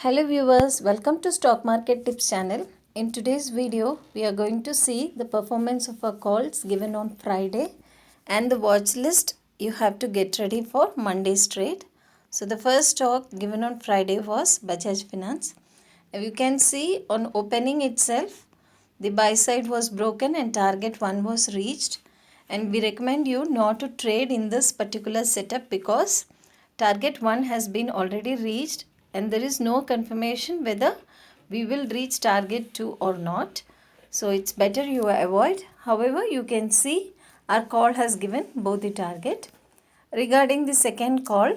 Hello viewers, welcome to Stock Market Tips channel. In today's video, we are going to see the performance of our calls given on Friday and the watch list you have to get ready for Monday's trade. So the first stock given on Friday was Bajaj Finance. You can see on opening itself, the buy side was broken and target 1 was reached. And we recommend you not to trade in this particular setup because target 1 has been already reached and there is no confirmation whether we will reach target 2 or not. So it's better you avoid. However, you can see our call has given both the target. Regarding the second call,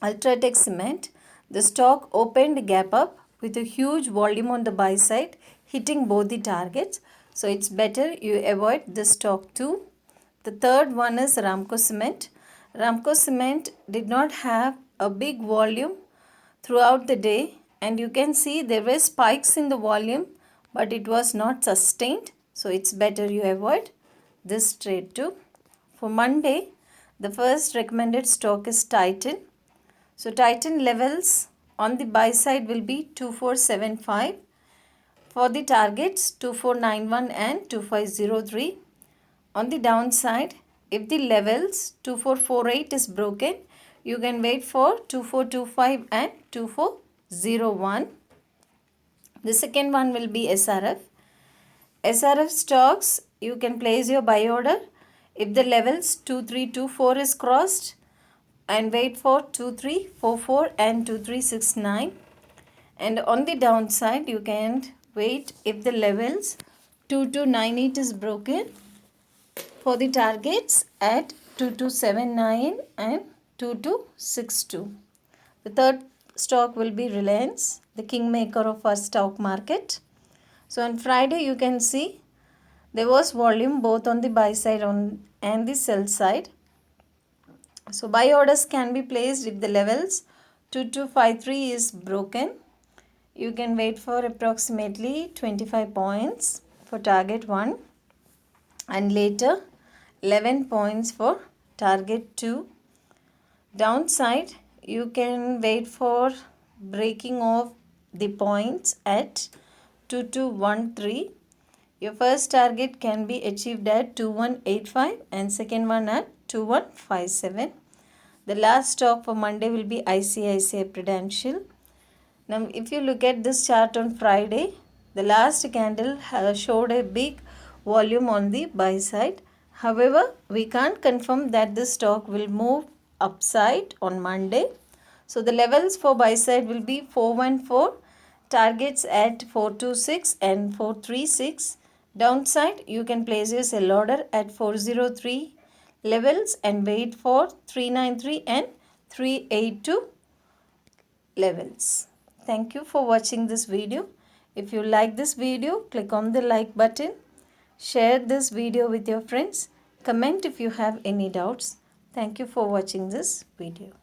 Ultratech Cement, the stock opened gap up with a huge volume on the buy side, hitting both the targets. So it's better you avoid this stock too. The third one is Ramco Cement. Ramco Cement did not have a big volume throughout the day, and you can see there were spikes in the volume, but it was not sustained. So it's better you avoid this trade too. For Monday, the first recommended stock is Titan. So Titan levels on the buy side will be 2475. For the targets 2491 and 2503. On the downside, if the levels 2448 is broken, you can wait for 2425 and 2401. The second one will be SRF. SRF stocks, you can place your buy order if the levels 2324 is crossed and wait for 2344 and 2369. And on the downside, you can wait if the levels 2298 is broken for the targets at 2279 and 2262. The third stock will be Reliance, the kingmaker of our stock market. So on Friday, you can see there was volume both on the buy side and the sell side. So buy orders can be placed if the levels 2253 is broken. You can wait for approximately 25 points for target 1 and later 11 points for target 2. Downside, you can wait for breaking of the points at 2213. Your first target can be achieved at 2185 and second one at 2157. The last stock for Monday will be ICICI Prudential. Now, if you look at this chart on Friday, the last candle showed a big volume on the buy side. However, we can't confirm that the stock will move upside on Monday. So the levels for buy side will be 414, targets at 426 and 436. Downside, you can place your sell order at 403 levels and wait for 393 and 382 levels. Thank you for watching this video. If you like this video, click on the like button. Share this video with your friends. Comment if you have any doubts. Thank you for watching this video.